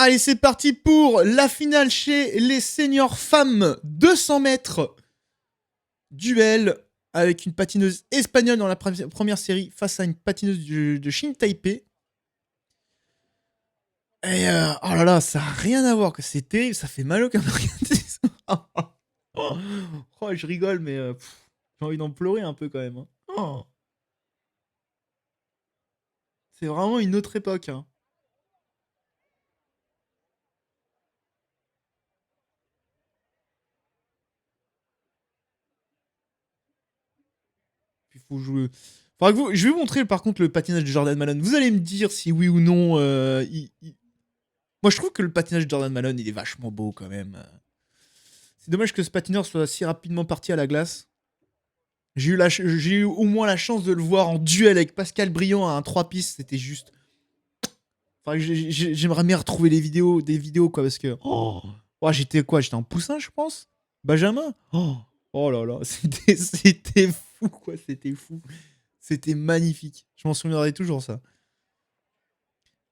Allez, c'est parti pour la finale chez les seniors femmes 200 mètres. Duel avec une patineuse espagnole dans la première série face à une patineuse de Chine Taipei. Et oh là là, ça n'a rien à voir, que c'est terrible, ça fait mal au cœur de regarder ça. Oh, je rigole, mais j'ai envie d'en pleurer un peu quand même. Hein. Oh. C'est vraiment une autre époque. Hein. Il faut jouer. Faudra que vous... Je vais vous montrer par contre le patinage de Jordan Malone. Vous allez me dire si oui ou non. Moi je trouve que le patinage de Jordan Malone il est vachement beau quand même. C'est dommage que ce patineur soit si rapidement parti à la glace. J'ai eu au moins la chance de le voir en duel avec Pascal Briand à un 3 pistes. C'était juste. Enfin, j'aimerais bien retrouver des vidéos quoi parce que. Oh, j'étais quoi? J'étais un poussin je pense. Benjamin. Oh là là, c'était fou quoi, c'était fou. C'était magnifique. Je m'en souviendrai toujours, ça.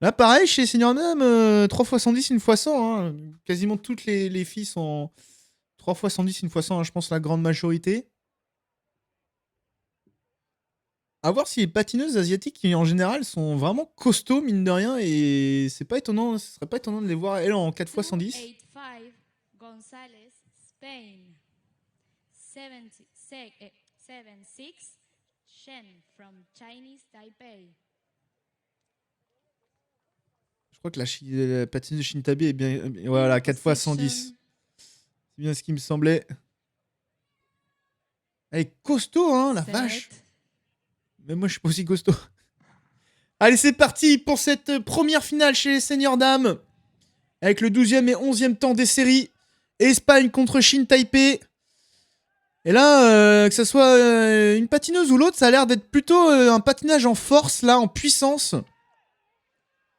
Là, pareil, chez Senior Nam, 3 x 110, 1 x 100. Hein. Quasiment toutes les filles sont 3 x 110, 1 x 100. Hein, je pense la grande majorité. À voir si les patineuses asiatiques, qui en général sont vraiment costauds, mine de rien. Et c'est pas étonnant, ce serait pas étonnant de les voir, elles, en 4 x 110. 285, Gonzalez, Spain. 76, Shen from Chinese Taipei. Je crois que la patineuse de Shintabi est bien. Voilà, 4 x 110. C'est bien ce qui me semblait. Elle est costaud, hein, la vache. Mais moi, je suis pas aussi costaud. Allez, c'est parti pour cette première finale chez les seniors dames. Avec le 12e et 11e temps des séries. Espagne contre Chine Taipei. Et là, que ce soit une patineuse ou l'autre, ça a l'air d'être plutôt un patinage en force, là, en puissance.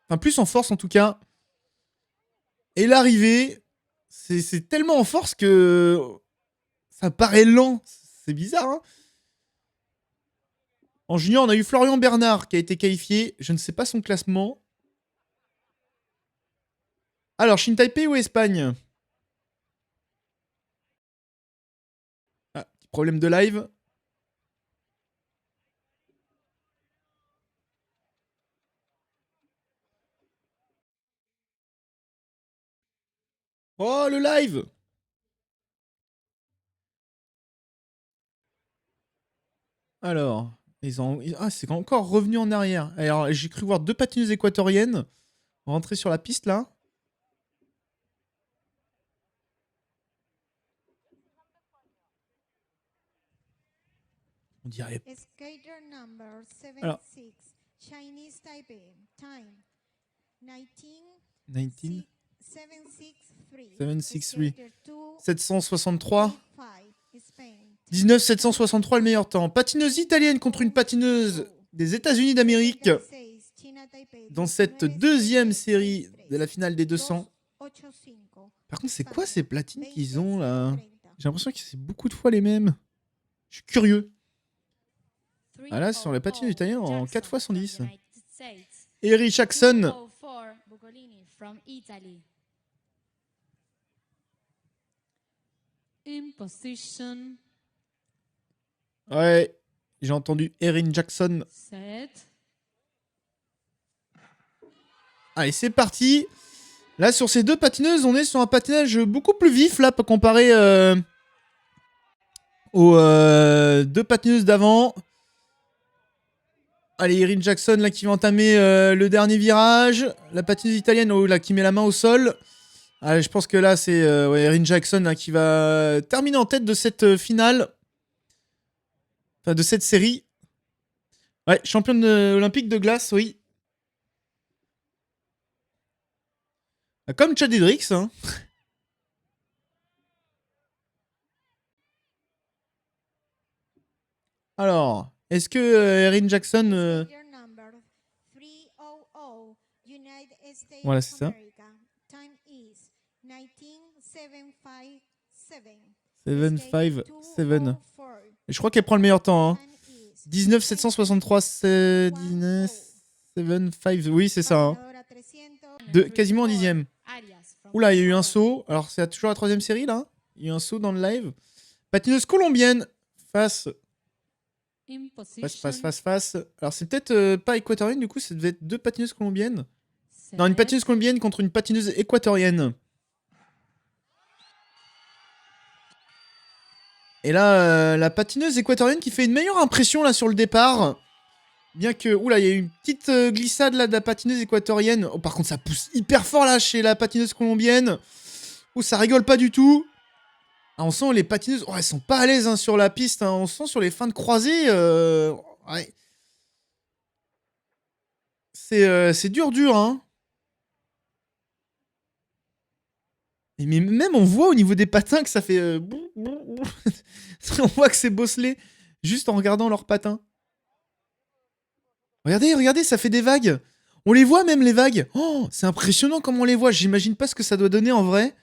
Enfin, plus en force en tout cas. Et l'arrivée, c'est tellement en force que ça paraît lent. C'est bizarre, hein. En junior, on a eu Florian Bernard qui a été qualifié. Je ne sais pas son classement. Alors, Chine Taipei ou Espagne? Ah, petit problème de live. Oh, le live! Alors, ah, c'est encore revenu en arrière. Alors, j'ai cru voir deux patineuses équatoriennes rentrer sur la piste, là. On dirait... Alors... Chinese Taipei, time 19 763. 763. 19 763 le meilleur temps. Patineuse italienne contre une patineuse des États-Unis d'Amérique dans cette deuxième série de la finale des 200. Par contre, c'est quoi ces platines qu'ils ont là? J'ai l'impression que c'est beaucoup de fois les mêmes. Je suis curieux. Ah là, c'est sur la patine italienne en 4 x 110. Eric Jackson. Ouais, j'ai entendu Erin Jackson. Allez, c'est parti. Là, sur ces deux patineuses, on est sur un patinage beaucoup plus vif là, comparé aux deux patineuses d'avant. Allez, Erin Jackson là qui va entamer le dernier virage. La patineuse italienne là, qui met la main au sol. Allez, je pense que là, c'est Erin Jackson là, qui va terminer en tête de cette finale. Enfin, de cette série. Ouais, championne olympique de glace, oui. Comme Chad Hendricks. Hein. Alors, est-ce que Erin Jackson... Voilà, c'est ça. 757. Et je crois qu'elle prend le meilleur temps. Hein. 19 763, 19 75. Oui, c'est ça. Hein. Quasiment en dixième. Oula, il y a eu un saut. Alors, c'est toujours la troisième série, là. Il y a eu un saut dans le live. Patineuse colombienne. Face. In Face, position. face. Alors, c'est peut-être pas équatorienne, du coup, ça devait être deux patineuses colombiennes. Non, une Set. patineuse colombienne contre une patineuse équatorienne. Et là, la patineuse équatorienne qui fait une meilleure impression, là, sur le départ. Bien que, oula, il y a eu une petite glissade, là, de la patineuse équatorienne. Oh, par contre, ça pousse hyper fort, là, chez la patineuse colombienne. Oh, ça rigole pas du tout. Ah, on sent les patineuses, oh, elles sont pas à l'aise hein, sur la piste. Hein. On sent sur les fins de croisée. Ouais. C'est dur, hein. Et mais même on voit au niveau des patins que ça fait. On voit que c'est bosselé juste en regardant leurs patins. Regardez, ça fait des vagues. On les voit même les vagues. Oh, c'est impressionnant comme on les voit. J'imagine pas ce que ça doit donner en vrai.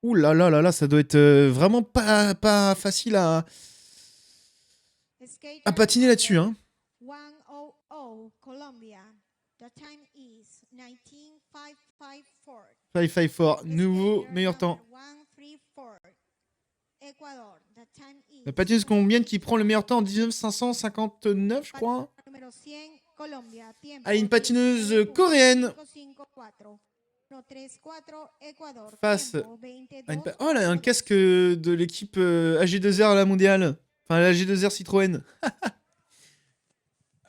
Ouh là là là là, ça doit être vraiment pas facile à patiner là-dessus, hein. 100 Colombia. The time is 19554. 554, nouveau meilleur temps. 134. Ecuador. The time is La patineuse colombienne qui prend le meilleur temps en 1959, je crois. Número 100 Colombia. Tiempo Ah, une patineuse coréenne 554. 34 Ecuador. face Tiempo à une 22. Oh là, un casque de l'équipe AG2R à la mondiale. Enfin, la AG2R Citroën.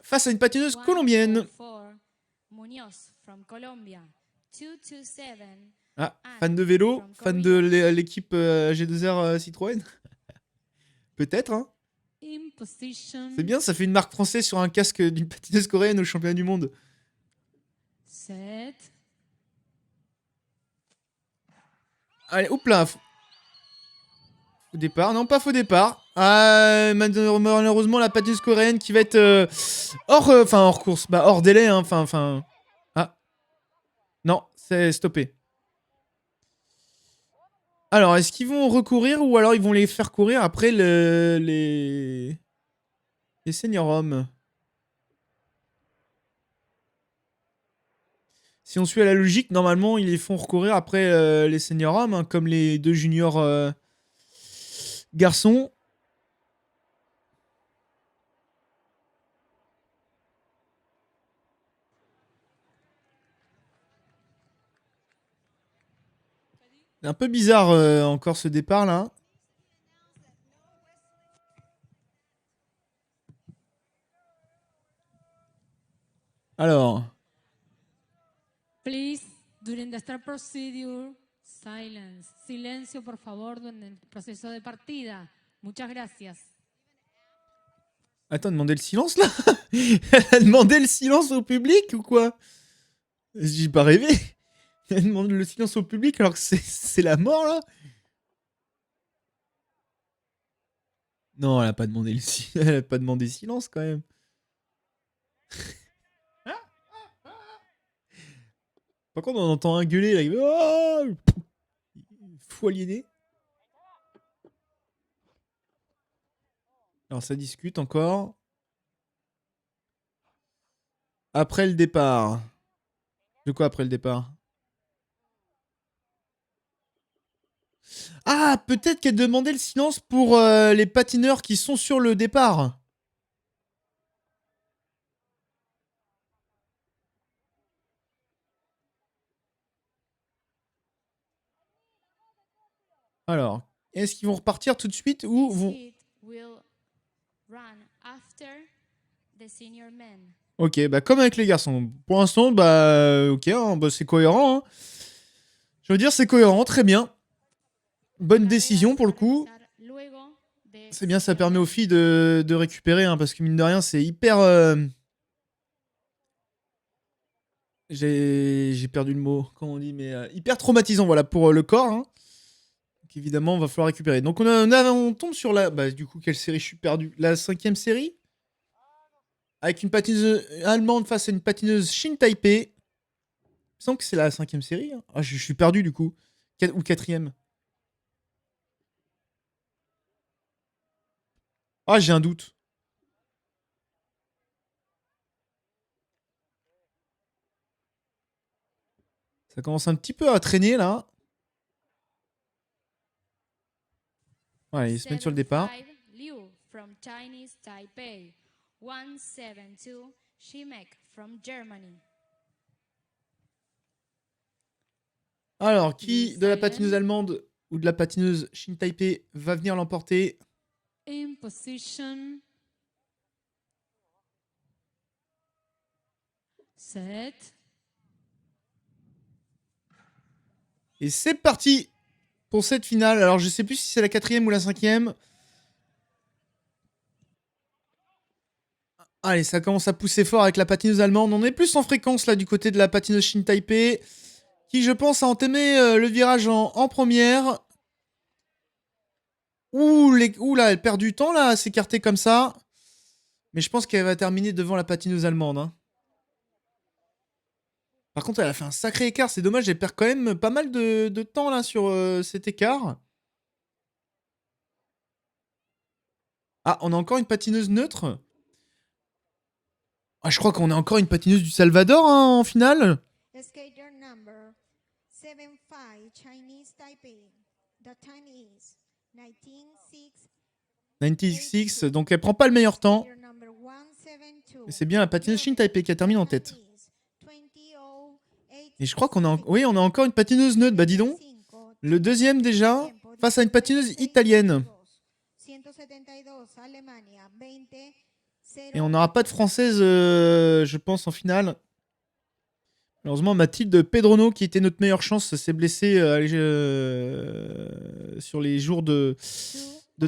Face à une patineuse colombienne. 104. Munoz from Colombia. 227. Ah, fan de vélo, fan de l'équipe AG2R Citroën. Peut-être, hein. In position. C'est bien, ça fait une marque française sur un casque d'une patineuse coréenne au championnat du monde. Set. Allez, hop là. Faux départ, non pas faux départ. Ah, malheureusement la patineuse coréenne qui va être hors course, bah hors délai, hein. Enfin. Ah, non, c'est stoppé. Alors, est-ce qu'ils vont recourir ou alors ils vont les faire courir après les senior hommes? Si on suit à la logique, normalement, ils les font recourir après les senior hommes, hein, comme les deux juniors garçons. C'est un peu bizarre encore ce départ là. Alors, Please, during the start procedure, silence. Silencio, por favor, durante el proceso de partida. Muchas gracias. attends, demander le silence là. Elle a demandé le silence au public ou quoi? J'ai pas rêvé. Elle demande le silence au public alors que c'est la mort là. Non, elle a pas demandé elle a pas demandé silence quand même. Par contre, on entend un gueuler là. Oh, fou aliéné. Alors ça discute encore. Après le départ. De quoi après le départ? Ah, peut-être qu'elle demandait le silence pour les patineurs qui sont sur le départ. Alors, est-ce qu'ils vont repartir tout de suite ou This vont... heat will run after the senior men. Ok, bah comme avec les garçons. Pour l'instant, bah ok, hein, bah, c'est cohérent. Hein. Je veux dire, c'est cohérent, très bien. Bonne décision pour le coup. C'est bien, ça permet aux filles de récupérer, hein, parce que mine de rien, c'est hyper... J'ai perdu le mot, comment on dit, mais hyper traumatisant, voilà, pour le corps. Hein. Donc évidemment, on va falloir récupérer. Donc on tombe sur la... Bah du coup, quelle série je suis perdu? La 5e série? Avec une patineuse allemande face à une patineuse Shin Taipei. Il me semble que c'est la 5e série. Hein. Ah, je suis perdu du coup. Ou 4e. Ah, j'ai un doute. Ça commence un petit peu à traîner là. Ouais, ils se mettent sur le départ. 7-5, Liu from Chinese Taipei. 1-7-2, Shimek from Germany. Alors, qui de la patineuse Silence. allemande ou de la patineuse Shin Taipei va venir l'emporter? In position. Set. Et c'est parti pour cette finale. Alors, je sais plus si c'est la 4e ou la 5e. Allez, ça commence à pousser fort avec la patineuse allemande. On est plus en fréquence là du côté de la patineuse Shin Taipei, qui je pense a entamé le virage en première. Ouh là, elle perd du temps là à s'écarter comme ça. Mais je pense qu'elle va terminer devant la patineuse allemande. Hein. Par contre, elle a fait un sacré écart. C'est dommage, elle perd quand même pas mal de temps là sur cet écart. Ah, on a encore une patineuse neutre. Ah, je crois qu'on a encore une patineuse du Salvador hein, en finale. Skater number 7-5, Chinese Taipei. The time is 19-6. 96, donc elle prend pas le meilleur temps. Skater number 172. Et c'est bien la patineuse Shin Taipei qui a terminé en tête. Time is 20:08. Et je crois qu'on a, oui, on a encore une patineuse neutre. Bah dis donc, le deuxième déjà face à une patineuse italienne. 172, Alemania, 20. Et on n'aura pas de française, je pense, en finale. Malheureusement, Mathilde Pedrono, qui était notre meilleure chance, s'est blessée sur les jours de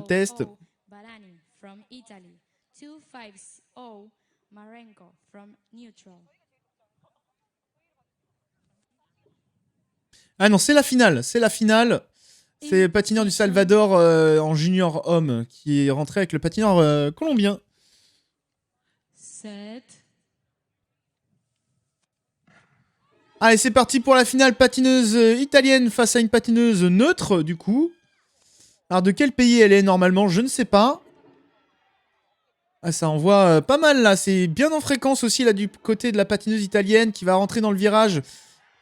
test. 2-0, Barani from Italy. 2-5-0, Marenko from neutral. Ah non, c'est la finale. C'est la finale. C'est le patineur du Salvador en junior homme qui est rentré avec le patineur colombien. Set. Allez, c'est parti pour la finale patineuse italienne face à une patineuse neutre, du coup. Alors, de quel pays elle est normalement? Je ne sais pas. Ah, ça envoie pas mal, là. C'est bien en fréquence aussi, là, du côté de la patineuse italienne qui va rentrer dans le virage.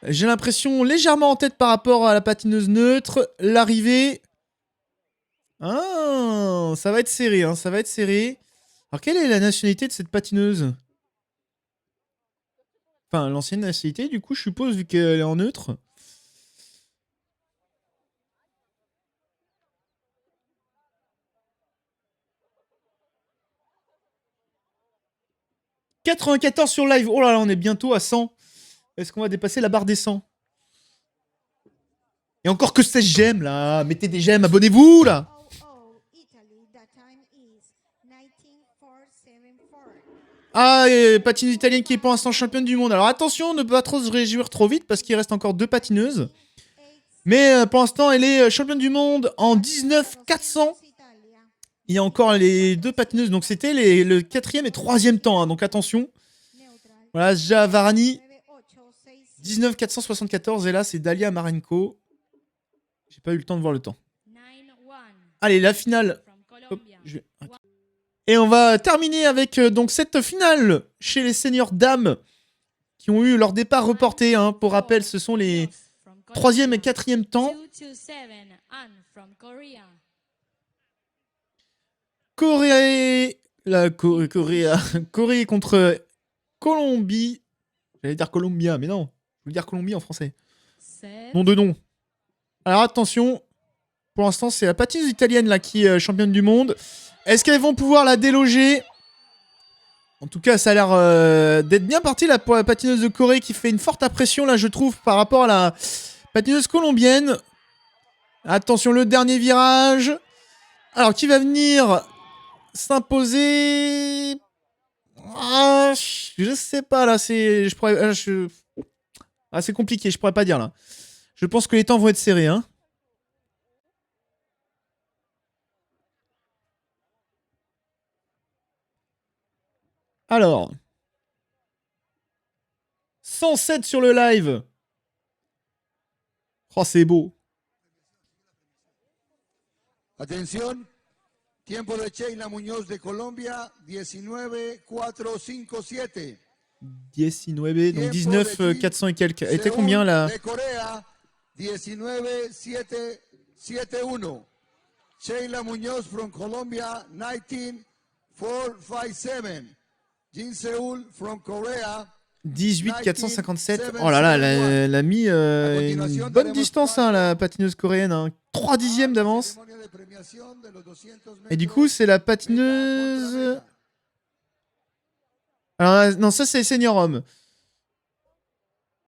J'ai l'impression légèrement en tête par rapport à la patineuse neutre. L'arrivée... Ah, ça va être serré, hein. Ça va être serré. Alors, quelle est la nationalité de cette patineuse? Enfin, l'ancienne nationalité, du coup, je suppose, vu qu'elle est en neutre. « 94 sur live. Oh là là, on est bientôt à 100. Est-ce qu'on va dépasser la barre des 100? Et encore que 16 j'aime, là. Mettez des j'aime, abonnez-vous, là. Italy, the time is 19:474. Ah, patineuse italienne qui est pour l'instant championne du monde. Alors attention, ne pas trop se réjouir trop vite parce qu'il reste encore 2 patineuses. Mais pour l'instant, elle est championne du monde en 19-400. Il y a encore les 2 patineuses. Donc c'était le 4e et 3e temps. Hein, donc attention. Voilà, Javarani, 19-474. Et là, c'est Dalia Marenko. J'ai pas eu le temps de voir le temps. 9-1 Allez, la finale. from Hop, Colombia. je vais- Et on va terminer avec donc cette finale chez les seniors dames qui ont eu leur départ reporté. Hein. Pour rappel, ce sont les 3e et 4e temps. 2-7, Anne from Korea. Corée, Corée contre Colombie. J'allais dire Colombia, mais non. Je voulais dire Colombie en français. Set. Nom de nom. Alors attention. Pour l'instant, c'est la patineuse italienne là qui est championne du monde. Est-ce qu'elles vont pouvoir la déloger? En tout cas, ça a l'air d'être bien parti là pour la patineuse de Corée qui fait une forte impression là, je trouve, par rapport à la patineuse colombienne. Attention, le dernier virage. Alors, qui va venir s'imposer? Ah, je sais pas là, c'est c'est compliqué, je pourrais pas dire là. Je pense que les temps vont être serrés hein. Alors 107 sur le live. Oh, c'est beau. Atención, tiempo de Sheila Muñoz de Colombia, 19.457. 19, donc 19 400 et quelques. Elle était combien là? De Corea, 19-7-7-1. Sheila Muñoz from Colombia, 19-457. Jin Seul from Korea. 18 457. Oh là là, elle a mis une bonne distance, hein, la patineuse coréenne. Hein. 3 dixièmes d'avance. Et du coup, c'est la patineuse. Alors non, ça c'est senior homme.